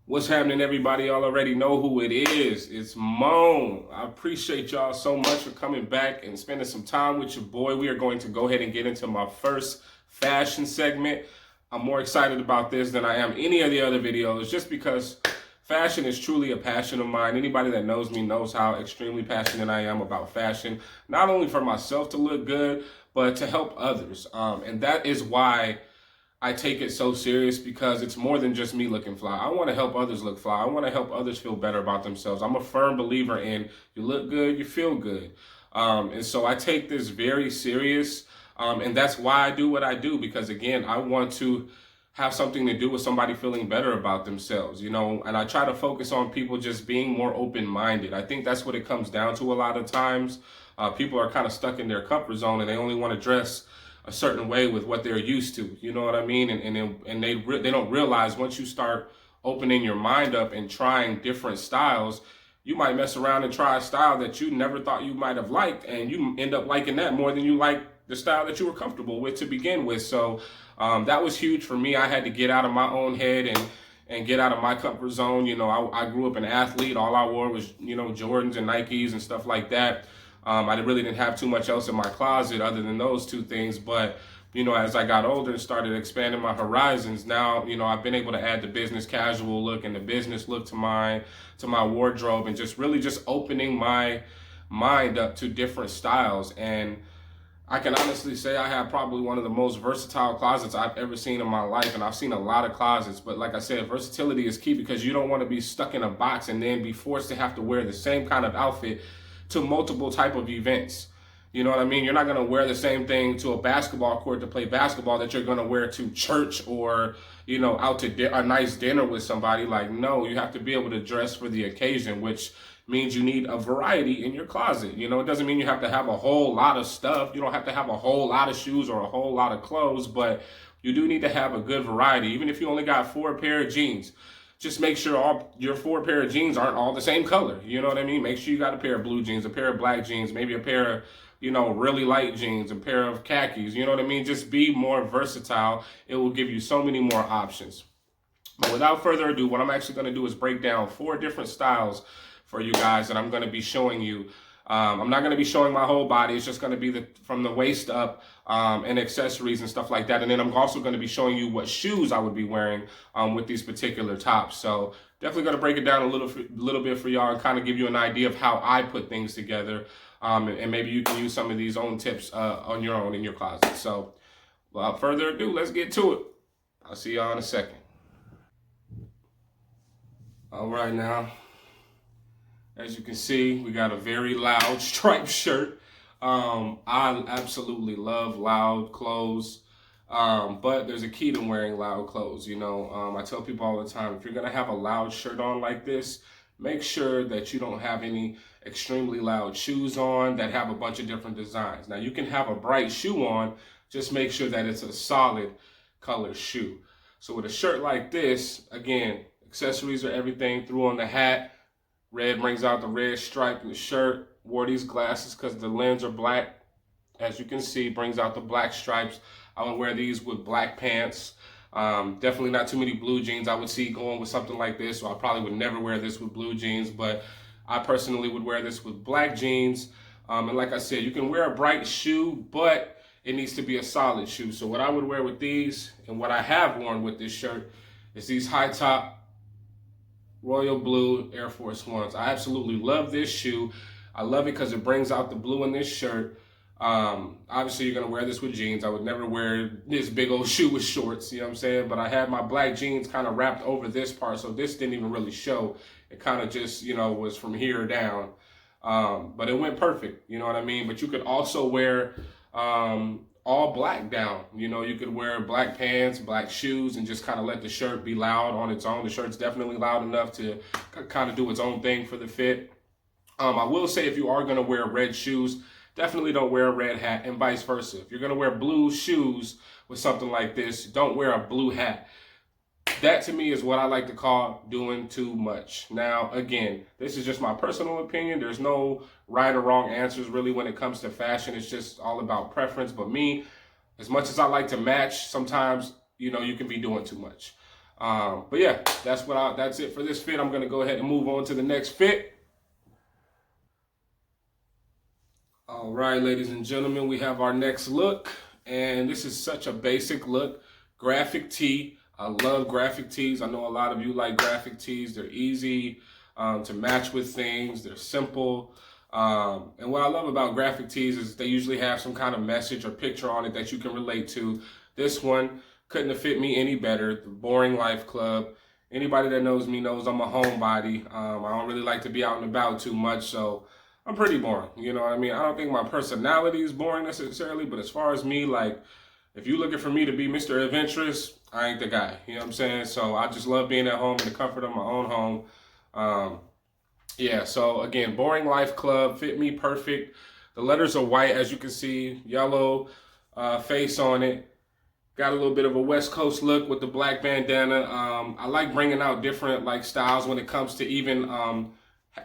What's happening, everybody? Y'all already know who it is. It's Moan. I appreciate y'all so much for coming back and spending some time with your boy. We are going to go ahead and get into my first fashion segment. I'm more excited about this than I am any of the other videos just because fashion is truly a passion of mine. Anybody that knows me knows how extremely passionate I am about fashion, not only for myself to look good, but to help others. And that is why I take it so serious, because it's more than just me looking fly. I want to help others look fly. I want to help others feel better about themselves. I'm a firm believer in you look good, you feel good. And so I take this very serious. And that's why I do what I do, because again, I want to have something to do with somebody feeling better about themselves, and I try to focus on people just being more open-minded. I think that's what it comes down to a lot of times. People are kind of stuck in their comfort zone and they only want to dress a certain way with what they're used to. You know what I mean? And they don't realize once you start opening your mind up and trying different styles, you might mess around and try a style that you never thought you might have liked, and you end up liking that more than you like the style that you were comfortable with to begin with. So that was huge for me. I had to get out of my own head and get out of my comfort zone. I grew up an athlete. All I wore was, Jordans and Nikes and stuff like that. I really didn't have too much else in my closet other than those two things. But, as I got older and started expanding my horizons, now, I've been able to add the business casual look and the business look to my wardrobe, and just really just opening my mind up to different styles. And I can honestly say I have probably one of the most versatile closets I've ever seen in my life. And I've seen a lot of closets, but like I said, versatility is key, because you don't want to be stuck in a box and then be forced to have to wear the same kind of outfit to multiple type of events. You know what I mean? You're not going to wear the same thing to a basketball court to play basketball that you're going to wear to church or, out to a nice dinner with somebody. Like, no, you have to be able to dress for the occasion, which means you need a variety in your closet. It doesn't mean you have to have a whole lot of stuff. You don't have to have a whole lot of shoes or a whole lot of clothes, but you do need to have a good variety. Even if you only got 4 pair of jeans, just make sure all your 4 pair of jeans aren't all the same color. You know what I mean? Make sure you got a pair of blue jeans, a pair of black jeans, maybe a pair of, really light jeans, a pair of khakis. You know what I mean? Just be more versatile. It will give you so many more options. But without further ado, what I'm actually going to do is break down 4 different styles for you guys that I'm going to be showing you. I'm not going to be showing my whole body. It's just going to be from the waist up, and accessories and stuff like that. And then I'm also going to be showing you what shoes I would be wearing with these particular tops. So definitely going to break it down a little bit for y'all and kind of give you an idea of how I put things together. And maybe you can use some of these own tips on your own in your closet. So without further ado, let's get to it. I'll see y'all in a second. All right, now, as you can see, we got a very loud striped shirt. I absolutely love loud clothes, but there's a key to wearing loud clothes. I tell people all the time, if you're gonna have a loud shirt on like this, make sure that you don't have any extremely loud shoes on that have a bunch of different designs. Now, you can have a bright shoe on, just make sure that it's a solid color shoe. So with a shirt like this, again, accessories are everything. Threw on the hat. Red brings out the red stripe in the shirt. Wore these glasses because the lens are black. As you can see, brings out the black stripes. I would wear these with black pants. Definitely not too many blue jeans I would see going with something like this. So I probably would never wear this with blue jeans, but I personally would wear this with black jeans. And like I said, you can wear a bright shoe, but it needs to be a solid shoe. So what I would wear with these, and what I have worn with this shirt, is these high top royal blue Air Force Ones. I absolutely love this shoe. I love it because it brings out the blue in this shirt. Obviously, you're going to wear this with jeans. I would never wear this big old shoe with shorts, you know what I'm saying? But I had my black jeans kind of wrapped over this part, so this didn't even really show. It kind of just, was from here down. But it went perfect, you know what I mean? But you could also wear all black down. You could wear black pants, black shoes, and just kind of let the shirt be loud on its own. The shirt's definitely loud enough to kind of do its own thing for the fit. I will say, if you are going to wear red shoes, definitely don't wear a red hat, and vice versa. If you're going to wear blue shoes with something like this, don't wear a blue hat. That to me is what I like to call doing too much. Now, again, this is just my personal opinion. There's no right or wrong answers really when it comes to fashion. It's just all about preference. But me, as much as I like to match, sometimes, you can be doing too much. But yeah, that's it for this fit. I'm gonna go ahead and move on to the next fit. All right, ladies and gentlemen, we have our next look, and this is such a basic look. Graphic tee. I love graphic tees. I know a lot of you like graphic tees. They're easy to match with things. They're simple. And what I love about graphic tees is they usually have some kind of message or picture on it that you can relate to. This one couldn't have fit me any better. The Boring Life Club. Anybody that knows me knows I'm a homebody. I don't really like to be out and about too much, so I'm pretty boring, you know what I mean? I don't think my personality is boring necessarily, but as far as me, like, if you're looking for me to be Mr. Adventurous, I ain't the guy, you know what I'm saying? So I just love being at home in the comfort of my own home. Yeah, so again, Boring Life Club, fit me perfect. The letters are white, as you can see, yellow face on it. Got a little bit of a West Coast look with the black bandana. I like bringing out different like styles when it comes to even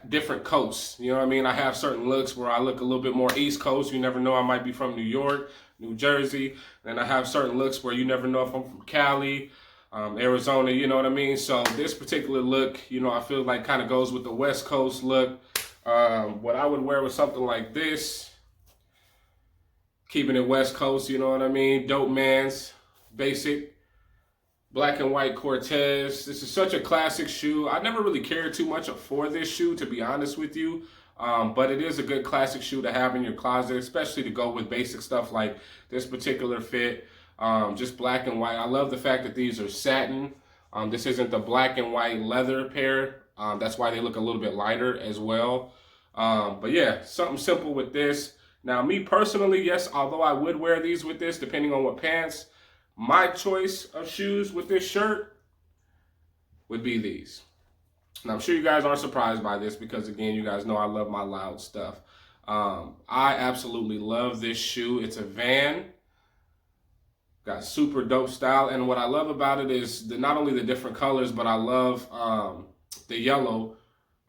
different coasts. You know what I mean? I have certain looks where I look a little bit more East Coast. You never know, I might be from New York, New Jersey. And I have certain looks where you never know if I'm from Cali, Arizona, you know what I mean? So this particular look, you know, I feel like kind of goes with the West Coast look. What I would wear with something like this, keeping it West Coast, you know what I mean? Dope Man's, basic. Black and white Cortez. This is such a classic shoe. I never really cared too much for this shoe, to be honest with you. But it is a good classic shoe to have in your closet, especially to go with basic stuff like this particular fit. Just black and white. I love the fact that these are satin. This isn't the black and white leather pair. That's why they look a little bit lighter as well. But yeah, something simple with this. Now, me personally, yes, although I would wear these with this, depending on what pants, my choice of shoes with this shirt would be these. And I'm sure you guys aren't surprised by this because, again, you guys know I love my loud stuff. I absolutely love this shoe. It's a Van. Got super dope style. And what I love about it is not only the different colors, but I love the yellow.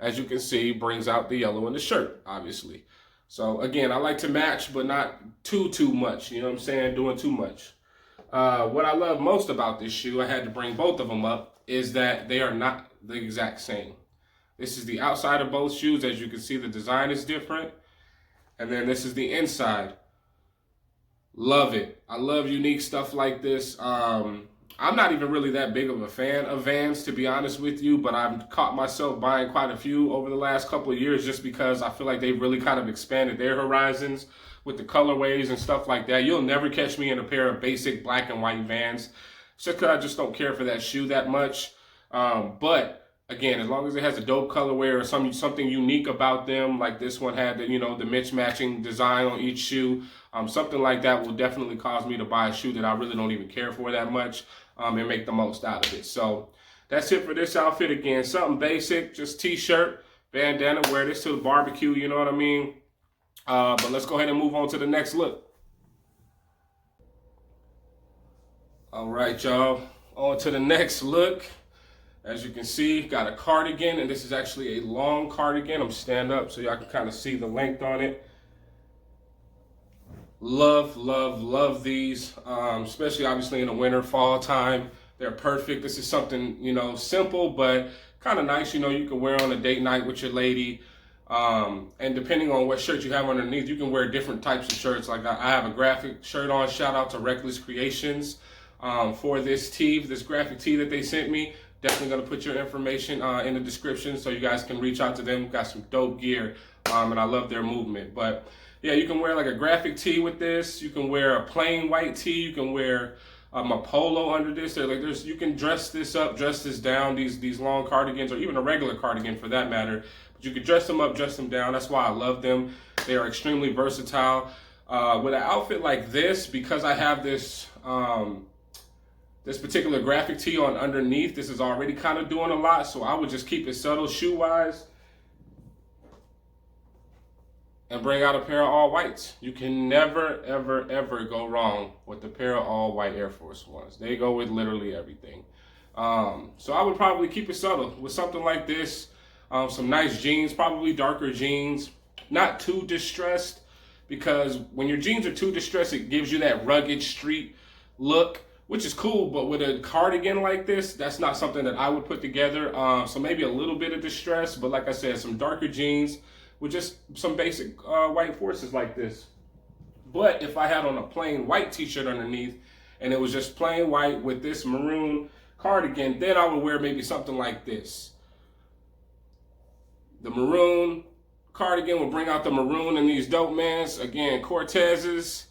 As you can see, brings out the yellow in the shirt, obviously. So, again, I like to match, but not too much. You know what I'm saying? Doing too much. What I love most about this shoe, I had to bring both of them up, is that they are not the exact same. This is the outside of both shoes. As you can see, the design is different. And then this is the inside. Love it. I love unique stuff like this. I'm not even really that big of a fan of Vans, to be honest with you, but I've caught myself buying quite a few over the last couple of years just because I feel like they've really kind of expanded their horizons with the colorways and stuff like that. You'll never catch me in a pair of basic black and white Vans. It's just because I just don't care for that shoe that much. But again, as long as it has a dope colorway or something unique about them, like this one had the, you know, the mismatching design on each shoe, something like that will definitely cause me to buy a shoe that I really don't even care for that much and make the most out of it. So that's it for this outfit. Again, something basic, just t-shirt, bandana, wear this to the barbecue, you know what I mean? But let's go ahead and move on to the next look. All right, y'all, on to the next look. As you can see, got a cardigan, and this is actually a long cardigan. I'm stand up so y'all can kind of see the length on it. Love, love, love these, especially obviously in the winter, fall time. They're perfect. This is something, you know, simple, but kind of nice. You know, you can wear on a date night with your lady. And depending on what shirt you have underneath, you can wear different types of shirts. Like I have a graphic shirt on. Shout out to Reckless Creations for this tee, this graphic tee that they sent me. Definitely going to put your information in the description so you guys can reach out to them. Got some dope gear, and I love their movement. But yeah, you can wear like a graphic tee with this. You can wear a plain white tee. You can wear a polo under this. You can dress this up, dress this down. These long cardigans, or even a regular cardigan for that matter. But you can dress them up, dress them down. That's why I love them. They are extremely versatile. With an outfit like this, because I have this this particular graphic tee on underneath, this is already kind of doing a lot, so I would just keep it subtle shoe-wise and bring out a pair of all whites. You can never, ever, ever go wrong with a pair of all white Air Force Ones. They go with literally everything. So I would probably keep it subtle with something like this. Some nice jeans, probably darker jeans, not too distressed, because when your jeans are too distressed, it gives you that rugged street look. which is cool, but with a cardigan like this, that's not something that I would put together. So maybe a little bit of distress, but like I said, some darker jeans with just some basic white forces like this. But if I had on a plain white t-shirt underneath and it was just plain white with this maroon cardigan, then I would wear maybe something like this. The maroon cardigan will bring out the maroon in these dope mans. Again, Cortez's.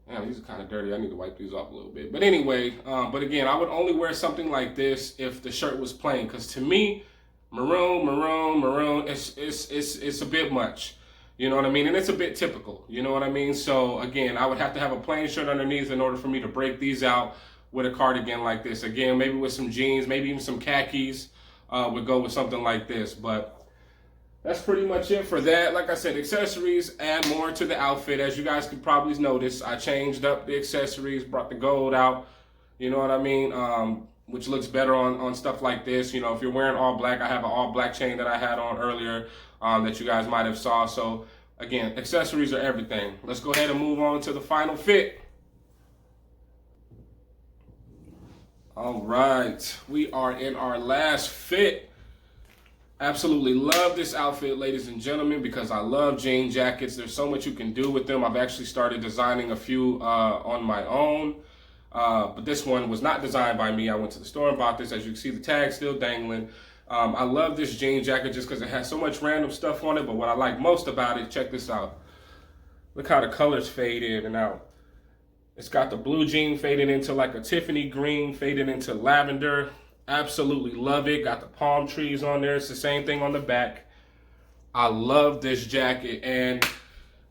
Damn, these are kind of dirty. I need to wipe these off a little bit. But anyway, but again, I would only wear something like this if the shirt was plain. Because to me, maroon, it's a bit much. You know what I mean? And it's a bit typical. You know what I mean? So again, I would have to have a plain shirt underneath in order for me to break these out with a cardigan like this. Again, maybe with some jeans, maybe even some khakis would go with something like this. But that's pretty much it for that. Like I said, accessories add more to the outfit. As you guys can probably notice, I changed up the accessories, brought the gold out, you know what I mean? Which looks better on stuff like this. You know, if you're wearing all black, I have an all black chain that I had on earlier that you guys might have saw. So again, accessories are everything. Let's go ahead and move on to the final fit. All right, we are in our last fit. Absolutely love this outfit, ladies and gentlemen, because I love jean jackets. There's so much you can do with them. I've actually started designing a few on my own, but this one was not designed by me. I went to the store and bought this. As you can see, the tag still dangling. I love this jean jacket just because it has so much random stuff on it, but what I like most about it, check this out. Look how the colors fade in and out. It's got the blue jean faded into like a Tiffany green, faded into lavender. Absolutely love it. Got the palm trees on there. It's the same thing on the back. I love this jacket, and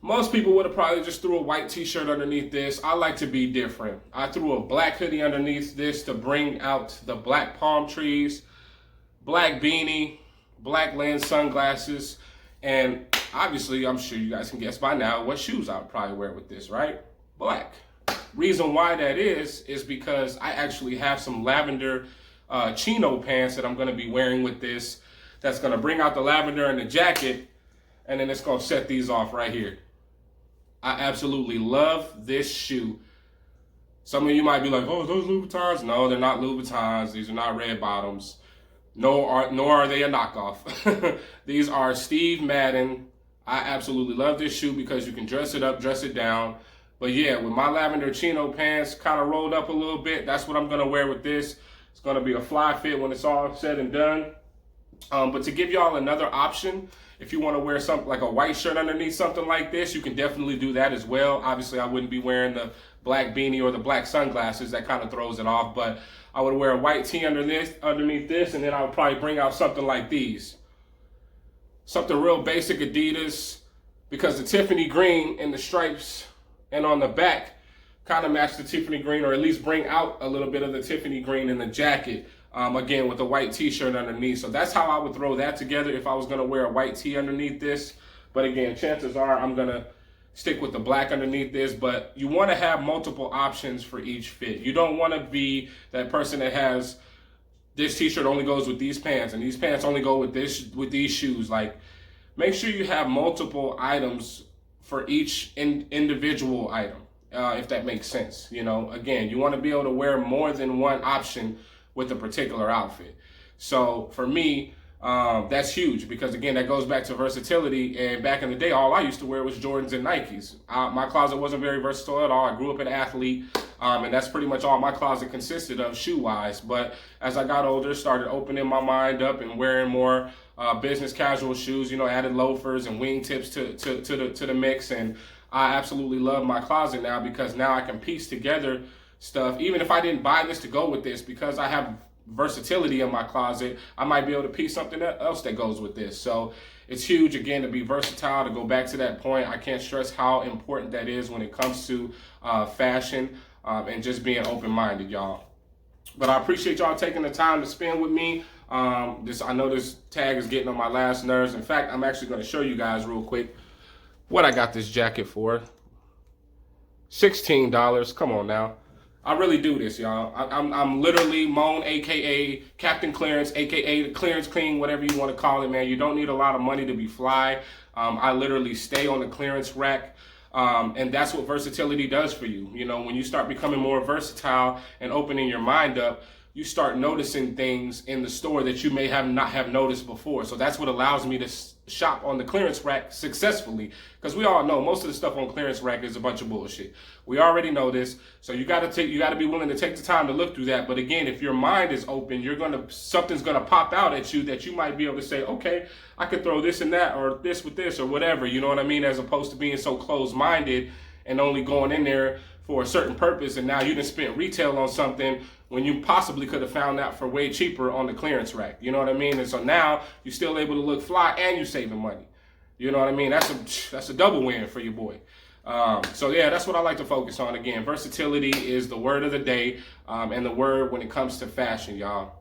most people would have probably just threw a white t-shirt underneath this. I like to be different. I threw a black hoodie underneath this to bring out the black palm trees, black beanie, black lens sunglasses, and obviously I'm sure you guys can guess by now what shoes I would probably wear with this, right? Black. Reason why that is because I actually have some lavender chino pants that I'm going to be wearing with this. That's going to bring out the lavender in the jacket, and then it's going to set these off right here. I absolutely love this shoe. Some of you might be like, oh, those Louboutins? No, they're not Louboutins. These are not red bottoms. Nor are they a knockoff. These are Steve Madden. I absolutely love this shoe because you can dress it up, dress it down. But yeah, with my lavender chino pants kind of rolled up a little bit, that's what I'm going to wear with this. It's going to be a fly fit when it's all said and done. But to give y'all another option, if you want to wear something like a white shirt underneath something like this, you can definitely do that as well. Obviously, I wouldn't be wearing the black beanie or the black sunglasses. That kind of throws it off. But I would wear a white tee underneath this, and then I would probably bring out something like these. Something real basic Adidas, because the Tiffany green and the stripes and on the back kind of match the Tiffany green, or at least bring out a little bit of the Tiffany green in the jacket, again, with a white t-shirt underneath. So that's how I would throw that together if I was going to wear a white tee underneath this. But again, chances are I'm going to stick with the black underneath this. But you want to have multiple options for each fit. You don't want to be that person that has this t-shirt only goes with these pants, and these pants only go with these shoes. Like, make sure you have multiple items for each individual item. If that makes sense. You know, again, you want to be able to wear more than one option with a particular outfit. So for me, that's huge because, again, that goes back to versatility. And back in the day, all I used to wear was Jordans and Nikes. My closet wasn't very versatile at all. I grew up an athlete, and that's pretty much all my closet consisted of shoe-wise. But as I got older, started opening my mind up and wearing more business casual shoes, you know, added loafers and wingtips to the mix. And I absolutely love my closet now because now I can piece together stuff. Even if I didn't buy this to go with this, because I have versatility in my closet, I might be able to piece something else that goes with this. So it's huge, again, to be versatile. To go back to that point, I can't stress how important that is when it comes to fashion and just being open-minded, y'all. But I appreciate y'all taking the time to spend with me. I know this tag is getting on my last nerves. In fact, I'm actually going to show you guys real quick what I got this jacket for. $16. Come on now. I really do this, y'all. I'm literally Moan, aka Captain Clearance, aka the Clearance King, whatever you want to call it, man. You don't need a lot of money to be fly. I literally stay on the clearance rack. And that's what versatility does for you. You know, when you start becoming more versatile and opening your mind up, you start noticing things in the store that you may not have noticed before. So that's what allows me to shop on the clearance rack successfully, because we all know most of the stuff on clearance rack is a bunch of bullshit. We already know this, so you got to be willing to take the time to look through that. But again, if your mind is open, something's gonna pop out at you that you might be able to say, okay, I could throw this and that, or this with this, or whatever. You know what I mean? As opposed to being so closed-minded and only going in there for a certain purpose, and now you done spent retail on something when you possibly could have found that for way cheaper on the clearance rack. You know what I mean? And so now you're still able to look fly and you're saving money. You know what I mean? That's a double win for your boy. So yeah, that's what I like to focus on. Again, versatility is the word of the day, and the word when it comes to fashion, y'all.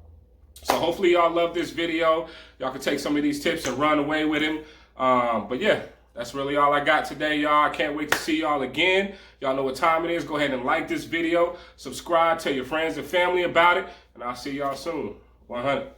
So hopefully y'all love this video. Y'all can take some of these tips and run away with him. But yeah, that's really all I got today, y'all. I can't wait to see y'all again. Y'all know what time it is. Go ahead and like this video, subscribe, tell your friends and family about it, and I'll see y'all soon. 100.